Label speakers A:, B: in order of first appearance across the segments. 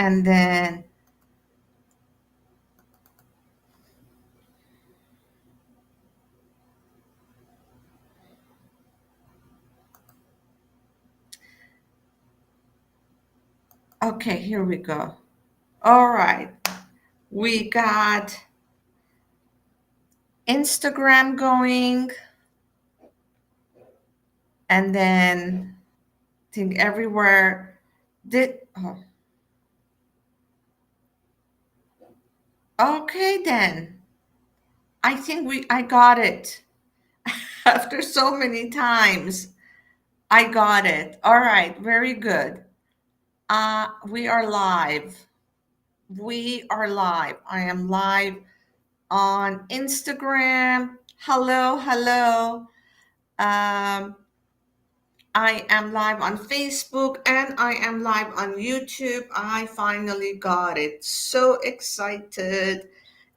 A: And then, okay, here we go. All right. We got Instagram going, and then I think everywhere did. Oh, okay, then I got it. After so many times, I got it. All right, very good. We are live. We are live. I am live on Instagram. Hello, hello. Um, I am live on Facebook and I am live on YouTube. I finally got it. So excited.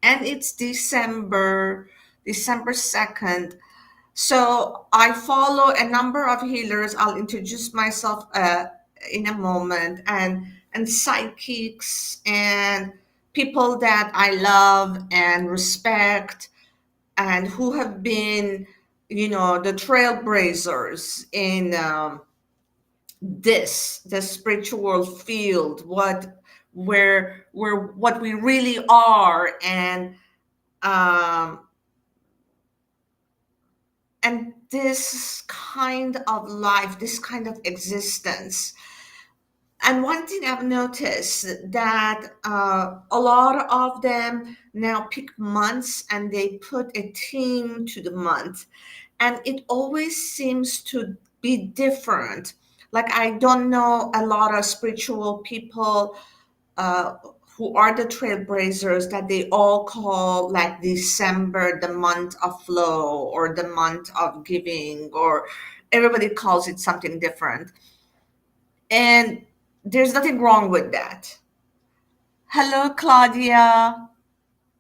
A: And it's December 2nd. So I follow a number of healers. I'll introduce myself in a moment, and psychics and people that I love and respect and who have been, the trailblazers in the spiritual field, what we really are, um, and this kind of life, this kind of existence. And one thing I've noticed that a lot of them now pick months and they put a theme to the month, and it always seems to be different. Like, I don't know a lot of spiritual people uh, who are the trailblazers that they all call like December the month of flow or the month of giving, or everybody calls it something different. And there's nothing wrong with that. Hello, Claudia.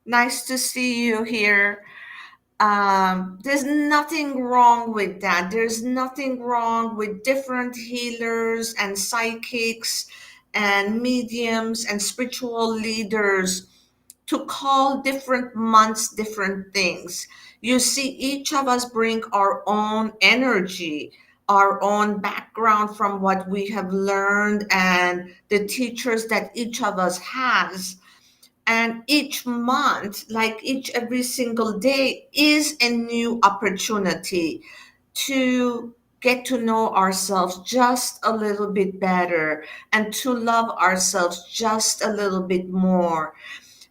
A: Nice to see you here. There's nothing wrong with that. There's nothing wrong with different healers and psychics and mediums and spiritual leaders to call different months different things. You see, each of us bring our own energy, our own background from what we have learned, and the teachers that each of us has. And each month, like each every single day, is a new opportunity to get to know ourselves just a little bit better and to love ourselves just a little bit more.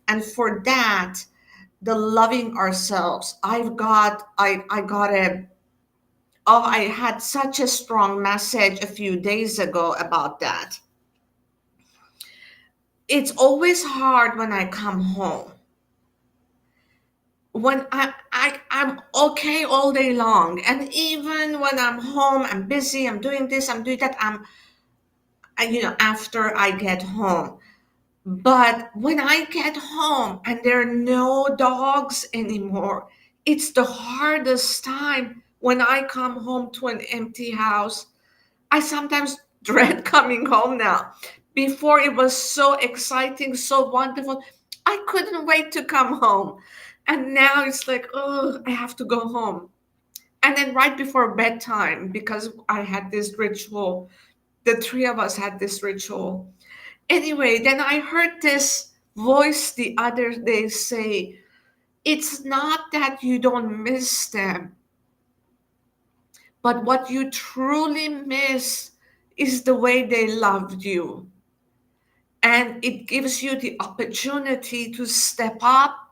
A: And for that, the loving ourselves, I got a oh, I had such a strong message a few days ago about that. It's always hard when I come home, when I'm okay all day long, and even when I'm home, I'm busy, I'm doing this, I'm doing that, after I get home. But when I get home and there are no dogs anymore, it's the hardest time. When I come home to an empty house, I sometimes dread coming home now. Before, it was so exciting, so wonderful. I couldn't wait to come home. And now it's like, oh, I have to go home. And then right before bedtime, because I had this ritual, the three of us had this ritual. Anyway, then I heard this voice the other day say, it's not that you don't miss them, but what you truly miss is the way they loved you. And it gives you the opportunity to step up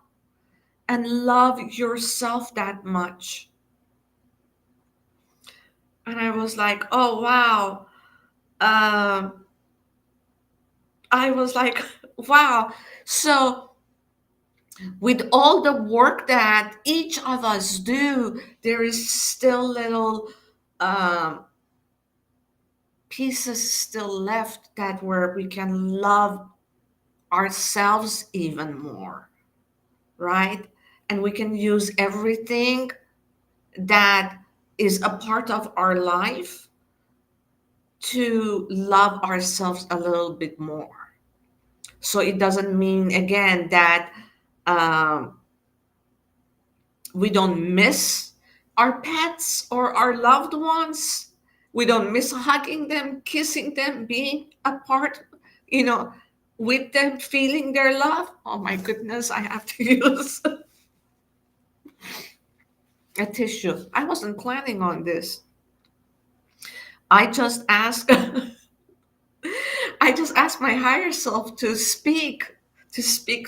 A: and love yourself that much. And I was like, oh, wow. Um, I was like, wow. So, with all the work that each of us do, there is still little um, pieces still left that where we can love ourselves even more, right? And we can use everything that is a part of our life to love ourselves a little bit more. So it doesn't mean, again, that um, we don't miss our pets or our loved ones. We don't miss hugging them, kissing them, being apart, you know, with them, feeling their love. Oh my goodness, I have to use a tissue. I wasn't planning on this. I just asked I just asked my higher self to speak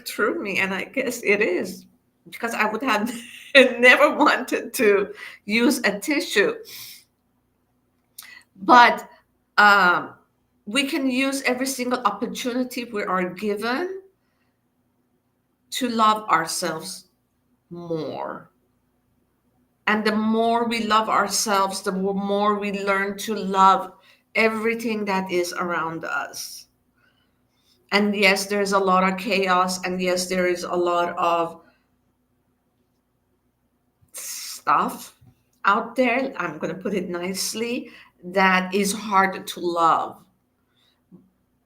A: through me, and I guess it is because I would have never wanted to use a tissue. But um, we can use every single opportunity we are given to love ourselves more. And the more we love ourselves, the more we learn to love everything that is around us. And yes, there's a lot of chaos, and yes, there is a lot of stuff out there. I'm going to put it nicely, that is hard to love.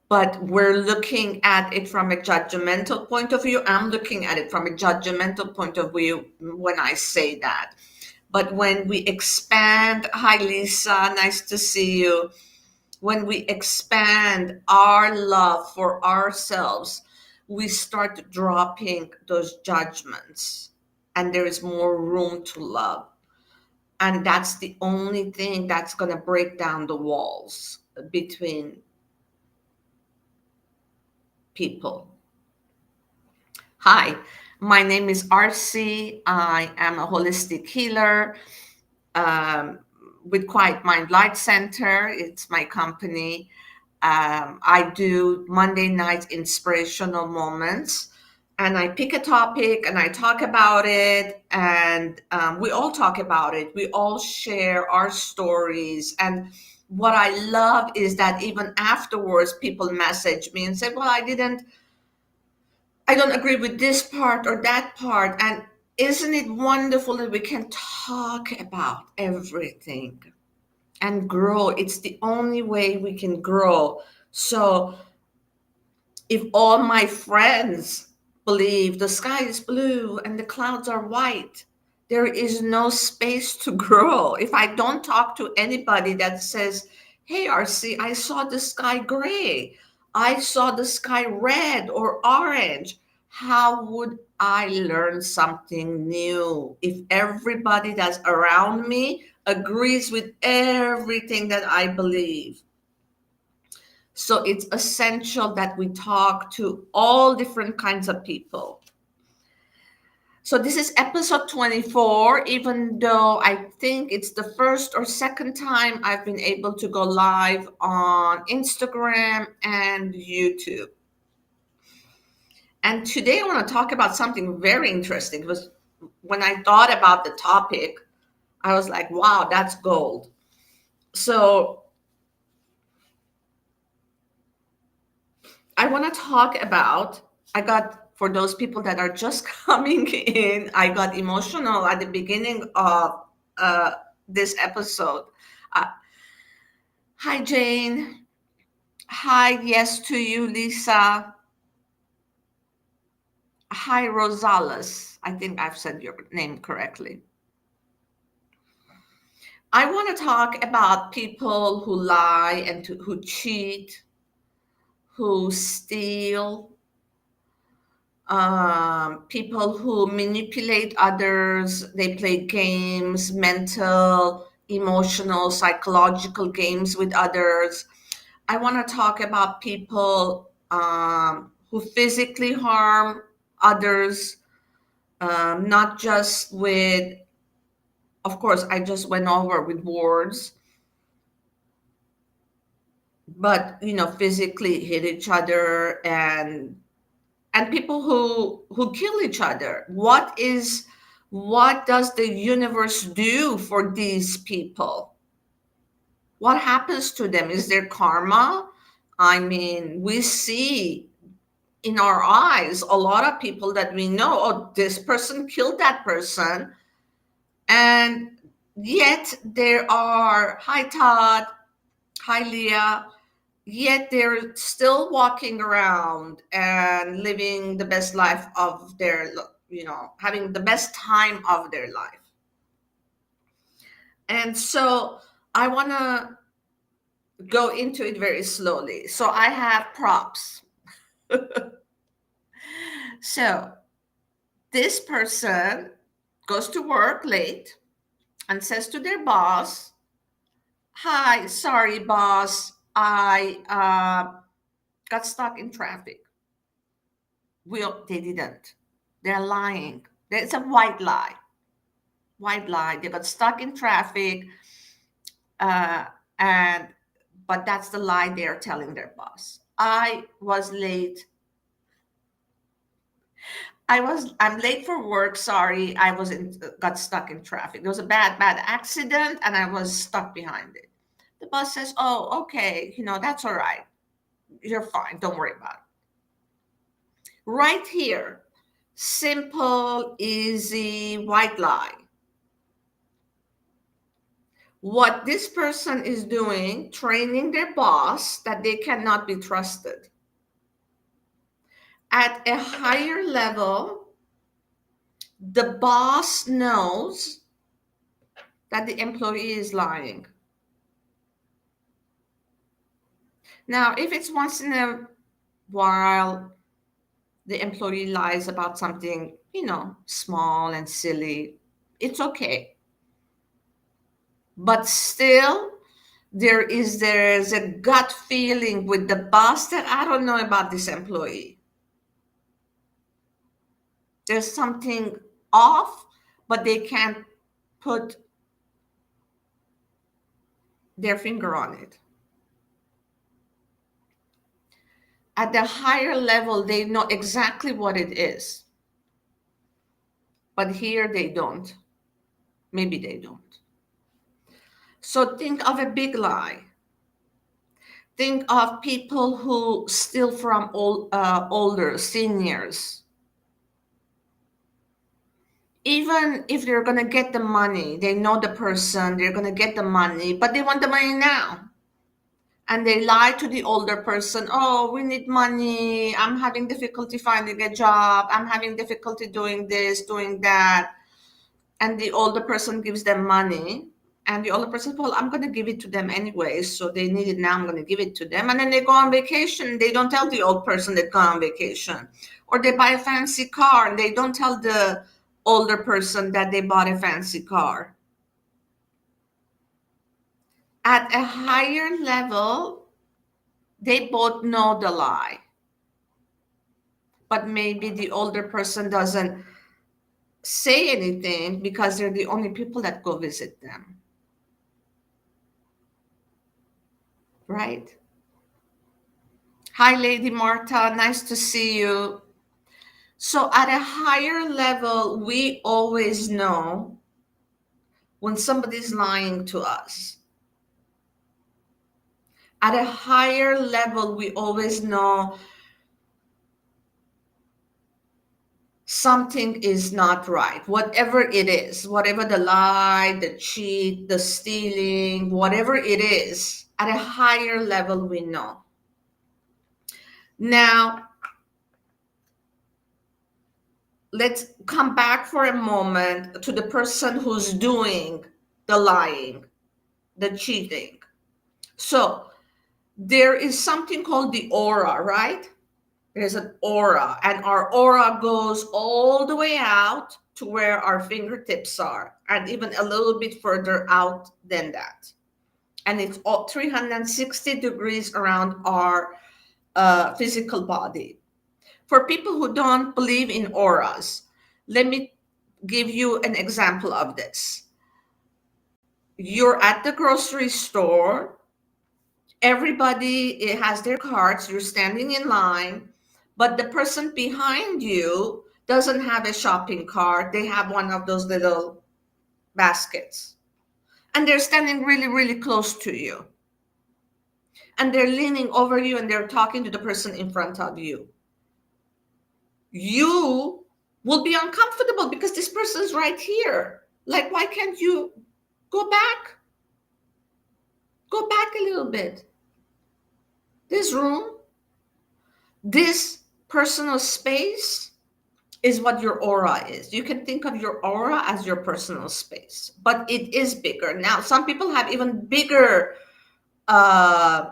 A: But we're looking at it from a judgmental point of view. I'm looking at it from a judgmental point of view when I say that. But when we expand, hi Lisa, nice to see you. When we expand our love for ourselves, we start dropping those judgments, and there is more room to love. And that's the only thing that's going to break down the walls between people. Hi, my name is RC. I am a holistic healer um, with Quiet Mind Light Center. It's my company. I do Monday night inspirational moments, and I pick a topic and I talk about it, and we all talk about it. We all share our stories. And what I love is that even afterwards, people message me and say, "Well, I don't agree with this part or that part." And isn't it wonderful that we can talk about everything and grow? It's the only way we can grow. So if all my friends believe the sky is blue and the clouds are white, there is no space to grow. If I don't talk to anybody that says, "Hey, RC, I saw the sky gray, I saw the sky red or orange," how would I learn something new if everybody that's around me agrees with everything that I believe? So it's essential that we talk to all different kinds of people. So this is episode 24, even though I think it's the first or second time I've been able to go live on Instagram and YouTube. And today I want to talk about something very interesting, because when I thought about the topic, I was like, wow, that's gold. So I want to talk about, for those people that are just coming in, I got emotional at the beginning of uh, this episode. Uh, Hi, Jane. Hi, yes to you, Lisa. Hi, Rosales. I think I've said your name correctly. I want to talk about people who lie and who cheat, who steal, people who manipulate others. They play games, mental, emotional, psychological games with others. I want to talk about people who physically harm others, not just with, of course, I just went over with words, but physically hit each other, and people who kill each other. What does the universe do for these people? What happens to them? Is there karma? I mean, we see in our eyes a lot of people that we know, oh, this person killed that person, and yet there are, hi Todd, hi Leah, yet they're still walking around and living the best life of their, having the best time of their life. And so I want to go into it very slowly. So I have props. So this person goes to work late and says to their boss, "Hi, sorry, boss, I got stuck in traffic." They didn't. They're lying. It's a white lie. White lie. They got stuck in traffic, uh, and but that's the lie they're telling their boss. I was late. I'm late for work. Sorry, got stuck in traffic. There was a bad accident, and I was stuck behind it. The boss says, "Oh, okay. That's all right. You're fine. Don't worry about it." Right here, simple, easy, white lie. What this person is doing, training their boss that they cannot be trusted. At a higher level, the boss knows that the employee is lying. Now, if it's once in a while the employee lies about something, small and silly, it's okay. But still, there's a gut feeling with the boss that I don't know about this employee. There's something off, but they can't put their finger on it. At the higher level, they know exactly what it is. But here they don't. Maybe they don't. So think of a big lie. Think of people who steal from older seniors. Even if they're going to get the money, they know the person, they're going to get the money, but they want the money now. And they lie to the older person, "Oh, we need money. I'm having difficulty finding a job. I'm having difficulty doing this, doing that." And the older person gives them money. And the older person, "Well, I'm going to give it to them anyway. So they need it now. I'm going to give it to them." And then they go on vacation. They don't tell the old person they've gone on vacation. Or they buy a fancy car and they don't tell the older person that they bought a fancy car. At a higher level, they both know the lie. But maybe the older person doesn't say anything because they're the only people that go visit them. Right? Hi, Lady Marta. Nice to see you. So at a higher level, we always know when somebody's lying to us. At a higher level, we always know something is not right. Whatever it is, whatever the lie, the cheat, the stealing, whatever it is, at a higher level, we know. Now, let's come back for a moment to the person who's doing the lying, the cheating. So there is something called the aura, right? There's an aura, and our aura goes all the way out to where our fingertips are, and even a little bit further out than that. And it's all 360 degrees around our physical body. For people who don't believe in auras, let me give you an example of this. You're at the grocery store, everybody has their carts, you're standing in line, but the person behind you doesn't have a shopping cart. They have one of those little baskets. And they're standing really, really close to you. And they're leaning over you and they're talking to the person in front of you. You will be uncomfortable because this person's right here. Like, why can't you go back? Go back a little bit. This room, this personal space is what your aura is. You can think of your aura as your personal space, but it is bigger. Now, some people have even bigger uh,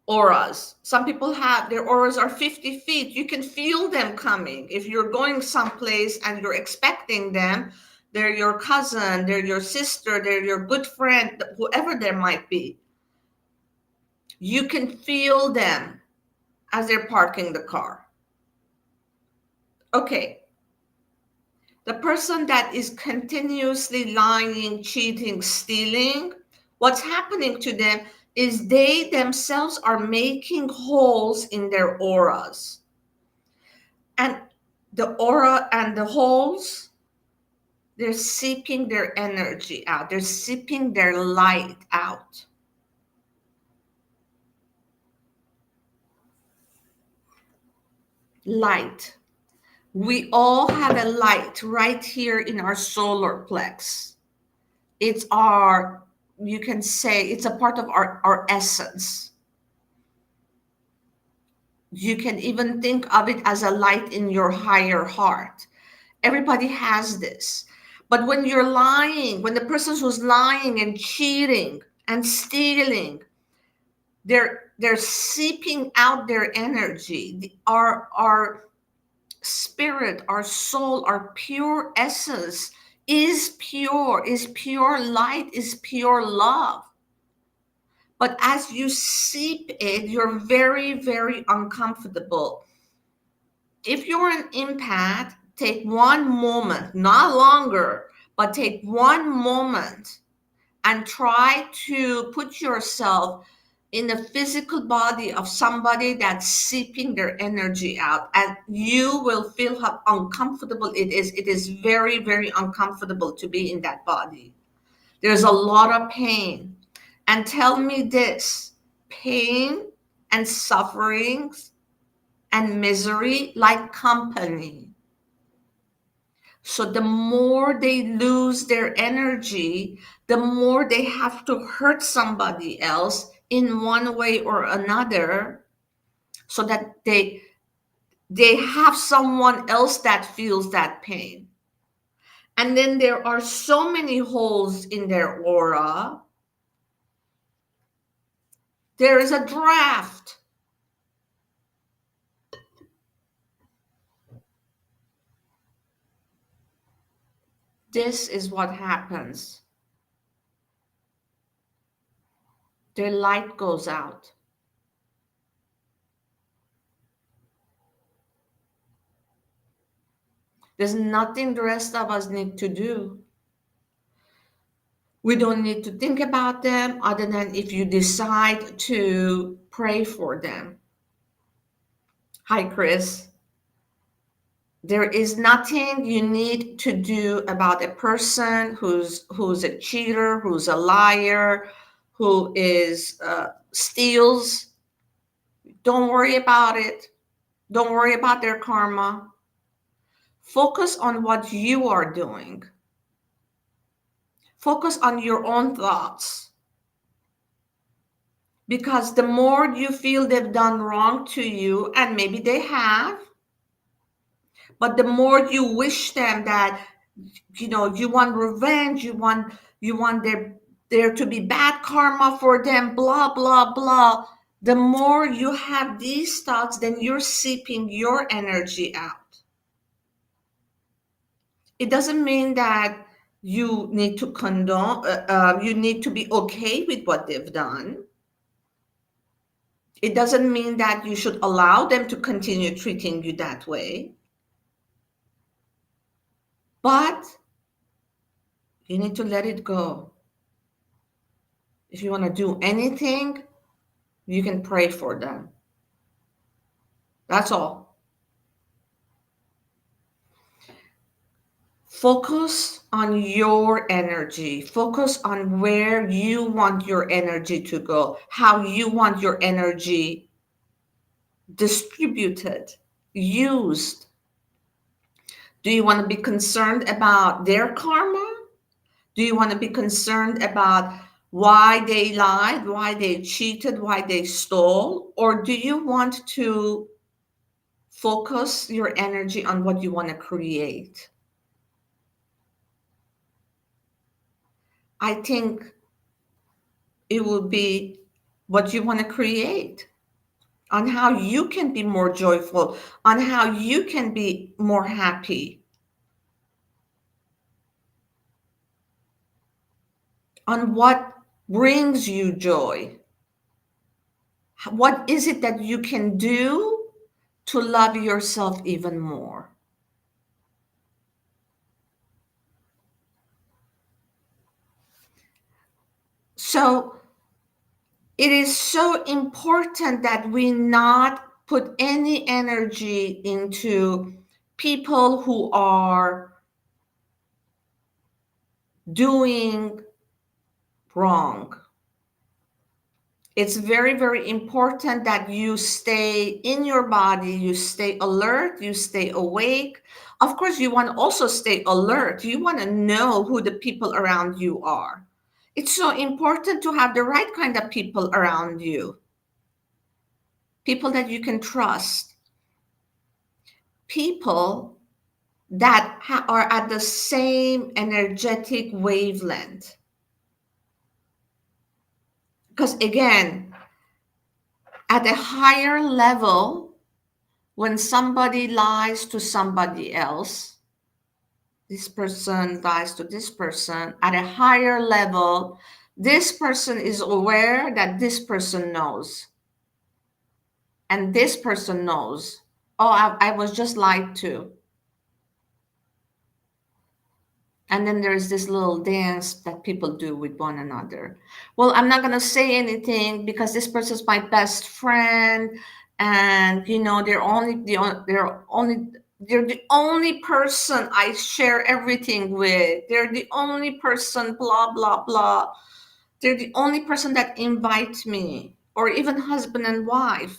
A: auras. Some people have their auras are 50 feet. You can feel them coming. If you're going someplace and you're expecting them, they're your cousin, they're your sister, they're your good friend, whoever there might be. You can feel them as they're parking the car. Okay. The person that is continuously lying, cheating, stealing, what's happening to them is they themselves are making holes in their auras. And the aura and the holes, they're seeping their energy out. They're seeping their light out. Light. We all have a light right here in our solar plex. It's our, you can say, it's a part of our essence. You can even think of it as a light in your higher heart. Everybody has this. But when you're lying, when the person who's lying and cheating and stealing, they're seeping out their energy. Our spirit, our soul, our pure essence is pure light, is pure love. But as you seep it, you're very, very uncomfortable. If you're an empath, take one moment, not longer, but take one moment and try to put yourself in the physical body of somebody that's seeping their energy out, and you will feel how uncomfortable it is. It is very, very uncomfortable to be in that body. There's a lot of pain. And tell me this, pain and sufferings and misery like company. So the more they lose their energy, the more they have to hurt somebody else in one way or another, so that they have someone else that feels that pain. And then there are so many holes in their aura. There is a draft. This is what happens. Their light goes out. There's nothing the rest of us need to do. We don't need to think about them other than if you decide to pray for them. Hi, Chris. There is nothing you need to do about a person who's a cheater, who's a liar, who is steals. Don't worry about it. Don't worry about their karma. Focus on what you are doing. Focus on your own thoughts. Because the more you feel they've done wrong to you, and maybe they have, but the more you wish them that, you want revenge, you want there to be bad karma for them, blah, blah, blah. The more you have these thoughts, then you're seeping your energy out. It doesn't mean that you need to condone, you need to be okay with what they've done. It doesn't mean that you should allow them to continue treating you that way. But you need to let it go. If you want to do anything, you can pray for them. That's all. Focus on your energy. Focus on where you want your energy to go, how you want your energy distributed, used. Do you want to be concerned about their karma? Do you want to be concerned about why they lied, why they cheated, why they stole? Or do you want to focus your energy on what you want to create? I think it will be what you want to create, on how you can be more joyful, on how you can be more happy, on what brings you joy. What is it that you can do to love yourself even more? So it is so important that we not put any energy into people who are doing wrong. It's very, very important that you stay in your body, you stay alert, you stay awake. Of course, you want to also stay alert. You want to know who the people around you are. It's so important to have the right kind of people around you, people that you can trust, people that are at the same energetic wavelength. Because again, at a higher level, when somebody lies to somebody else, this person lies to this person at a higher level, this person is aware that this person knows. And this person knows, oh, I was just lied to. And then there's this little dance that people do with one another. Well, I'm not going to say anything because this person's my best friend. And, they're the only person I share everything with. They're the only person, blah, blah, blah. They're the only person that invites me, or even husband and wife.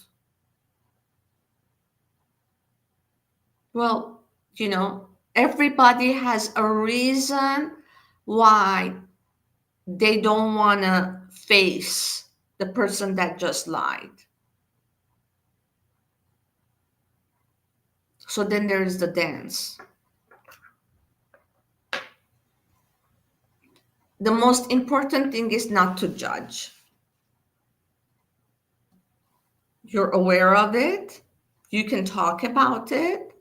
A: Well, everybody has a reason why they don't want to face the person that just lied. So then there's the dance. The most important thing is not to judge. You're aware of it, you can talk about it,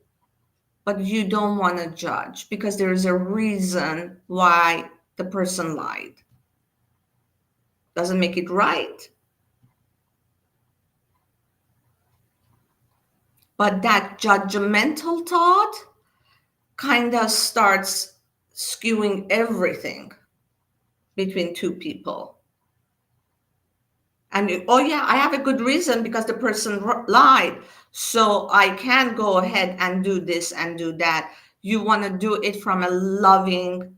A: but you don't want to judge because there is a reason why the person lied. Doesn't make it right. But that judgmental thought kind of starts skewing everything between two people. And oh yeah, I have a good reason because the person lied, so I can go ahead and do this and do that. You want to do it from a loving,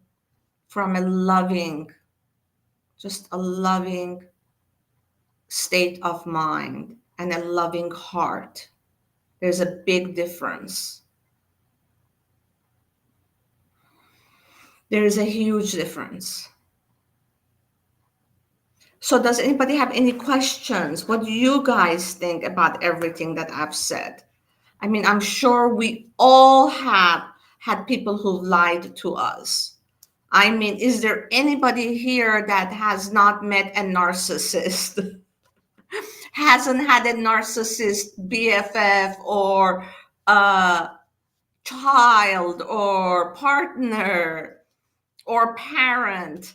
A: just a loving state of mind and a loving heart. There's a big difference. There is a huge difference. So does anybody have any questions? What do you guys think about everything that I've said? I mean, I'm sure we all have had people who lied to us. I mean, is there anybody here that has not met a narcissist? Hasn't had a narcissist BFF or a child or partner or parent?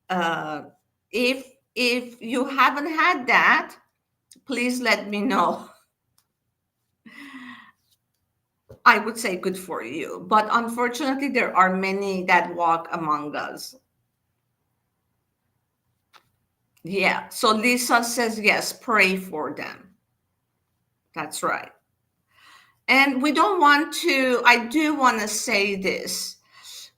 A: Uh, if you haven't had that, please let me know. I would say good for you. But unfortunately, there are many that walk among us. Yeah. So Lisa says, yes, pray for them. That's right. And we don't want to, I do want to say this.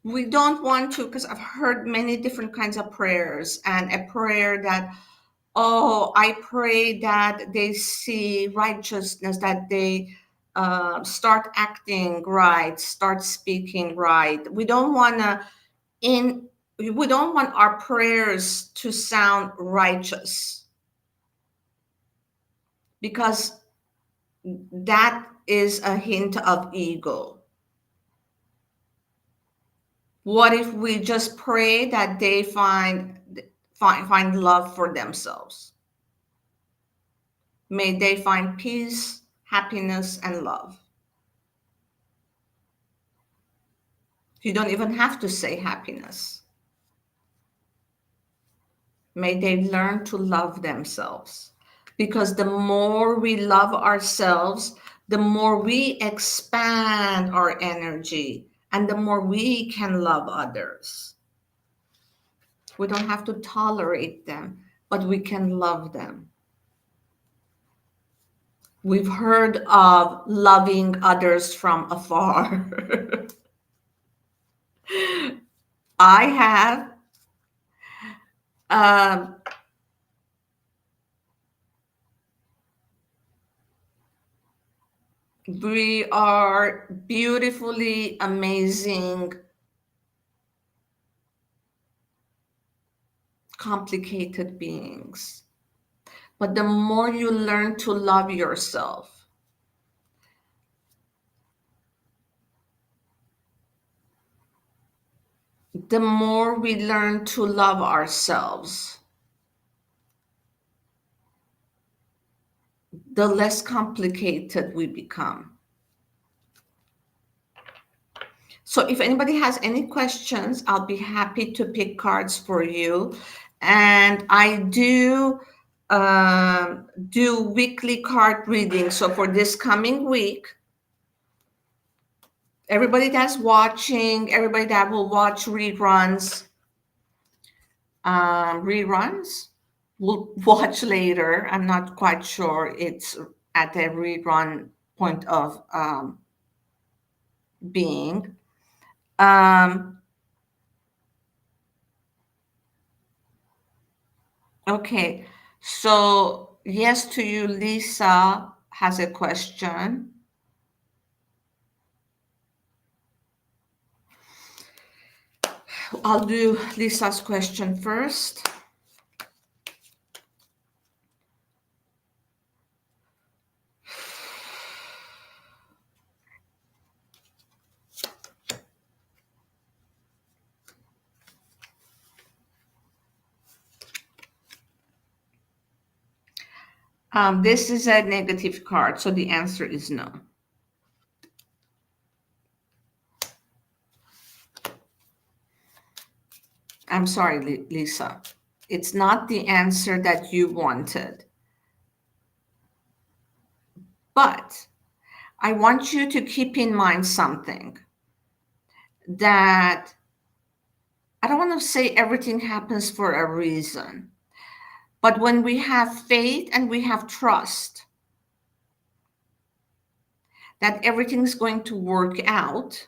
A: We don't want to, because I've heard many different kinds of prayers, and a prayer that, oh, I pray that they see righteousness, that they start acting right, start speaking right. We don't want to we don't want our prayers to sound righteous, because that is a hint of ego. What if we just pray that they find love for themselves? May they find peace, happiness, and love. You don't even have to say happiness. May they learn to love themselves. Because the more we love ourselves, the more we expand our energy and the more we can love others. We don't have to tolerate them, but we can love them. We've heard of loving others from afar. I have. Um, we are beautifully amazing, complicated beings. But the more you learn to love yourself, the more we learn to love ourselves, the less complicated we become. So if anybody has any questions, I'll be happy to pick cards for you. And I do weekly card readings. So for this coming week, everybody that's watching, everybody that will watch reruns will watch later. I'm not quite sure it's at a rerun point of being. Um, okay, so yes to you, Lisa has a question. I'll do Lisa's question first. This is a negative card, so the answer is no. I'm sorry, Lisa. It's not the answer that you wanted. But I want you to keep in mind something, that I don't want to say everything happens for a reason, but when we have faith and we have trust that everything's going to work out,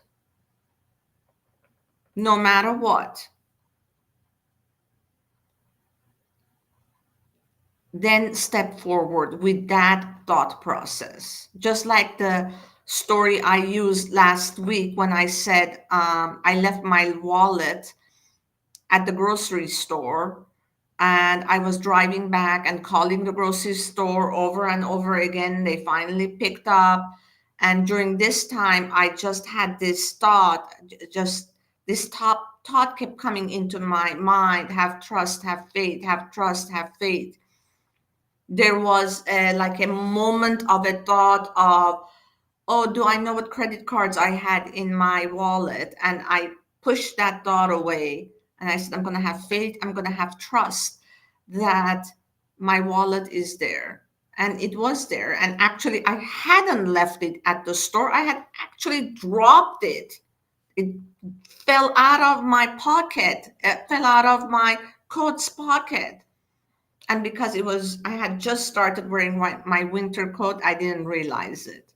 A: no matter what, then step forward with that thought process. Just like the story I used last week when I said I left my wallet at the grocery store, and I was driving back and calling the grocery store over and over again. They finally picked up. And during this time, I just had this thought, just this top thought kept coming into my mind: have trust, have faith, have trust, have faith. There was like a moment of a thought of, oh, do I know what credit cards I had in my wallet? And I pushed that thought away. And I said, I'm going to have faith. I'm going to have trust that my wallet is there. And it was there. And actually, I hadn't left it at the store. I had actually dropped it. It fell out of my pocket, it fell out of my coat's pocket. And because I had just started wearing my winter coat, I didn't realize it.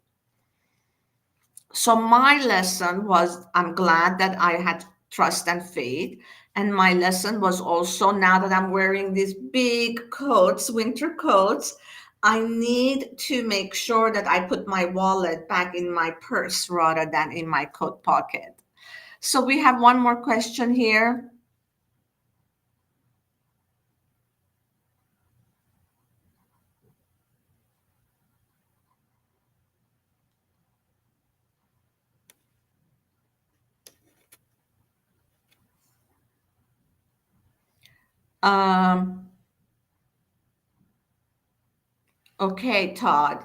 A: So my lesson was, I'm glad that I had trust and faith. And my lesson was also, now that I'm wearing these big coats, winter coats, I need to make sure that I put my wallet back in my purse rather than in my coat pocket. So we have one more question here. Um, okay, Todd.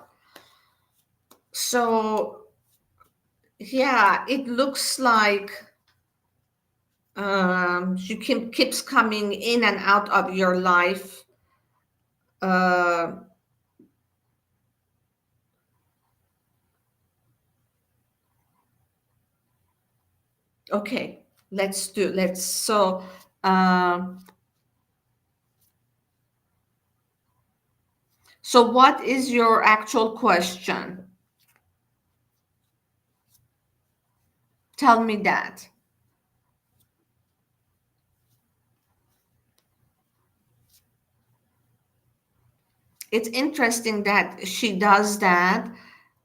A: So, yeah, it looks like she keeps coming in and out of your life. Uh, okay, let's um, so what is your actual question? Tell me that. It's interesting that she does that.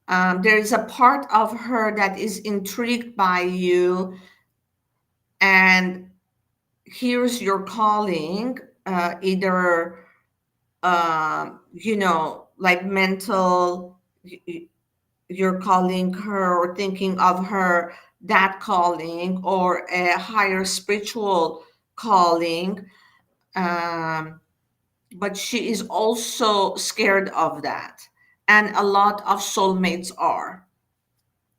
A: There is a part of her that is intrigued by you and here's your calling, either like mental, you're calling her or thinking of her, that calling, or a higher spiritual calling. Um, but she is also scared of that. And a lot of soulmates are.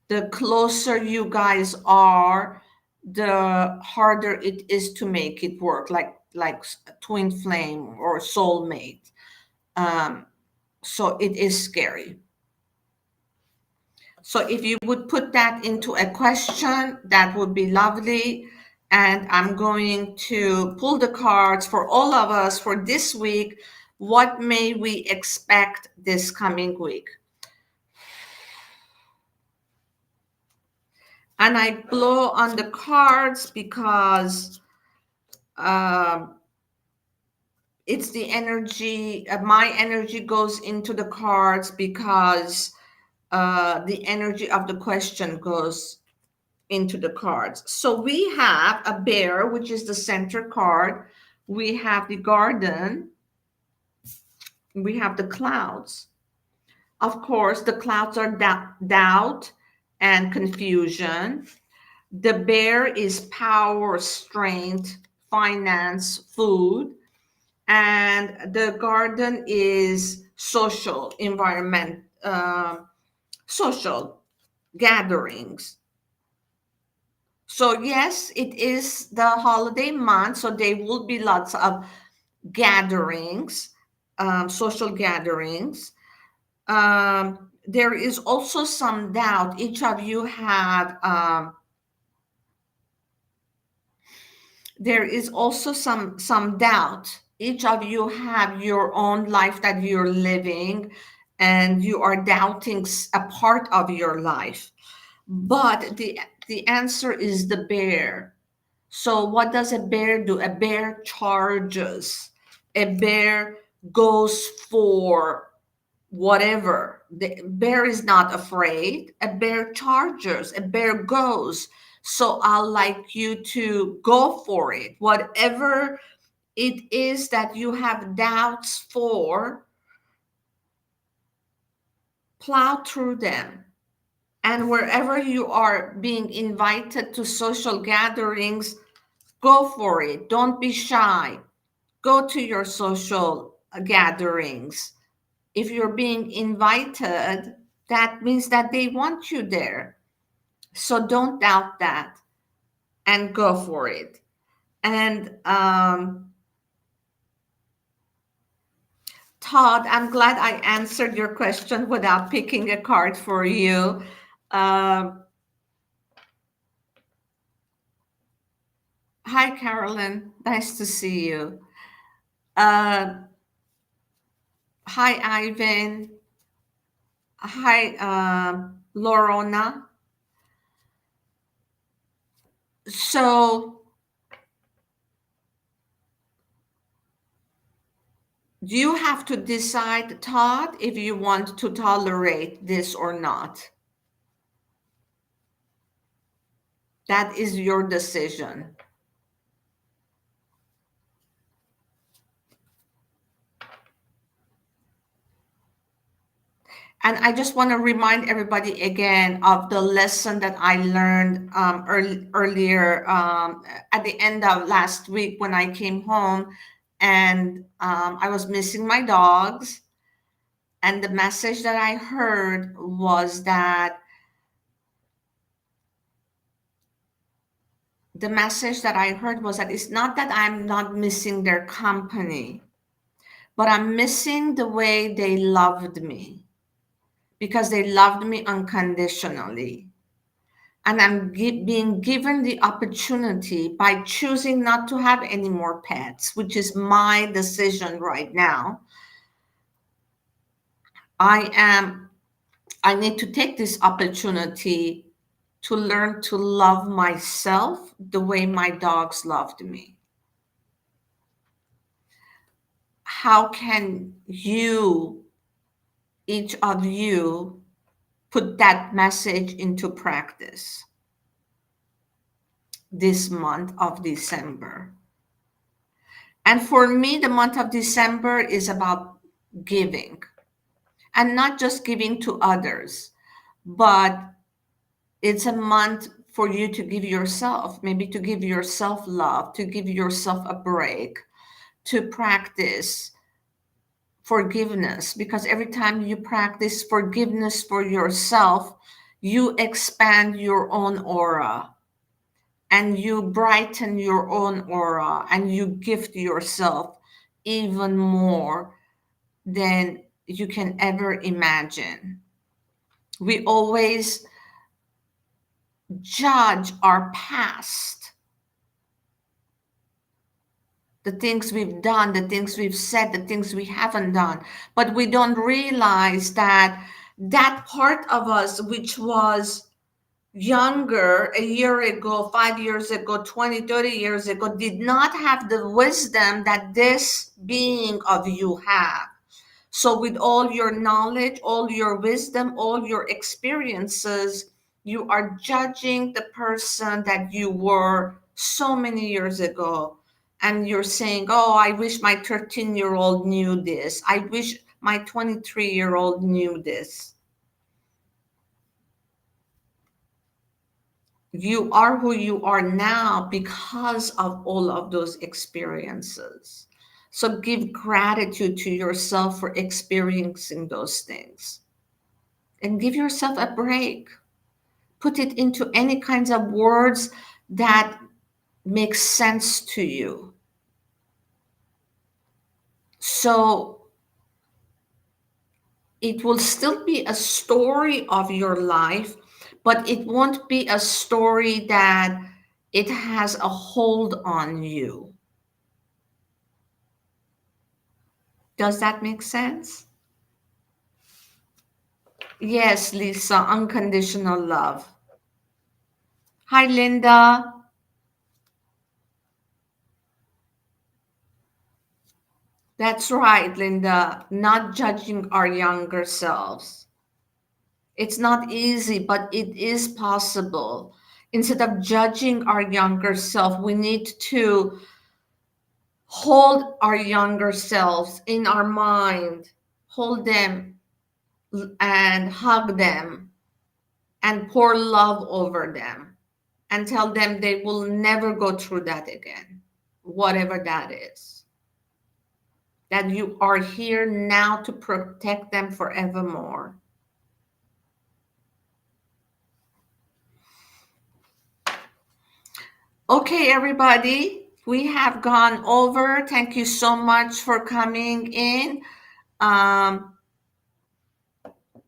A: The closer you guys are, the harder it is to make it work, like a twin flame or soulmate. Um, so it is scary. So if you would put that into a question, that would be lovely. And I'm going to pull the cards for all of us for this week. What may we expect this coming week? And I blow on the cards because um, it's the energy, my energy goes into the cards because the energy of the question goes into the cards. So we have a bear, which is the center card. We have the garden. We have the clouds. Of course, the clouds are doubt and confusion. The bear is power, strength, finance, food. And the garden is social, environment, social gatherings. So yes, it is the holiday month, so there will be lots of gatherings, social gatherings. There is also some doubt. Each of you have there is also some doubt. Each of you have your own life that you're living, and you are doubting a part of your life. But the answer is the bear. So what does a bear do? A bear charges. A bear goes for whatever. The bear is not afraid. A bear charges. A bear goes. So I'd like you to go for it. Whatever it is that you have doubts for, plow through them. And wherever you are being invited to social gatherings, go for it. Don't be shy. Go to your social gatherings. If you're being invited, that means that they want you there. So don't doubt that and go for it. And Todd, I'm glad I answered your question without picking a card for you. Um, Hi, Carolyn. Nice to see you. Uh, Hi, Ivan. Hi, Lorona. So, you have to decide, Todd, if you want to tolerate this or not. That is your decision. And I just want to remind everybody again of the lesson that I learned earlier at the end of last week when I came home. and I was missing my dogs. And the message that I heard was that it's not that I'm not missing their company, but I'm missing the way they loved me, because they loved me unconditionally. And I'm being given the opportunity by choosing not to have any more pets, which is my decision right now. I need to take this opportunity to learn to love myself the way my dogs loved me. How can you, each of you, put that message into practice this month of December? And for me, the month of December is about giving, and not just giving to others, but it's a month for you to give yourself, maybe to give yourself love, to give yourself a break, to practice forgiveness. Because every time you practice forgiveness for yourself, you expand your own aura, and you brighten your own aura, and you gift yourself even more than you can ever imagine. We always judge our past, the things we've done, the things we've said, the things we haven't done. But we don't realize that that part of us, which was younger a year ago, 5 years ago, 20, 30 years ago, did not have the wisdom that this being of you have. So, with all your knowledge, all your wisdom, all your experiences, you are judging the person that you were so many years ago. And you're saying, oh, I wish my 13-year-old knew this. I wish my 23-year-old knew this. You are who you are now because of all of those experiences. So give gratitude to yourself for experiencing those things, and give yourself a break. Put it into any kinds of words that make sense to you. So it will still be a story of your life, but it won't be a story that it has a hold on you. Does that make sense? Yes, Lisa, unconditional love. Hi, Linda. That's right, Linda. Not judging our younger selves. It's not easy, but it is possible. Instead of judging our younger self, we need to hold our younger selves in our mind, hold them and hug them and pour love over them and tell them they will never go through that again, whatever that is. That you are here now to protect them forevermore. Okay, everybody, we have gone over. Thank you so much for coming in.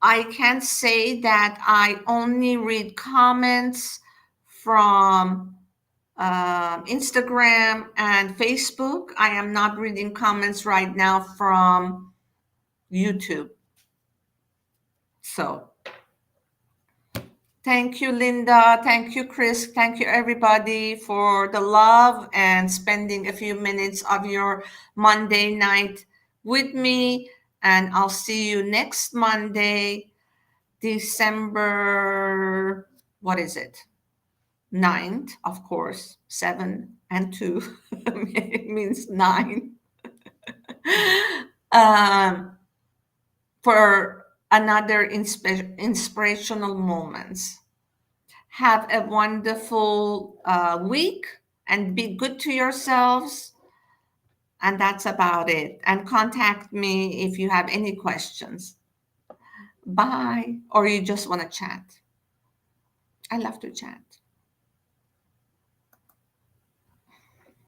A: I can say that I only read comments from Instagram and Facebook. I am not reading comments right now from YouTube. So thank you, Linda. Thank you, Chris. Thank you, everybody, for the love and spending a few minutes of your Monday night with me. And I'll see you next Monday, December, what is it? 9th, of course. 7 and 2 means 9. For another inspirational moments. Have a wonderful week, and be good to yourselves. And that's about it. And contact me if you have any questions. Bye. Or you just want to chat. I love to chat.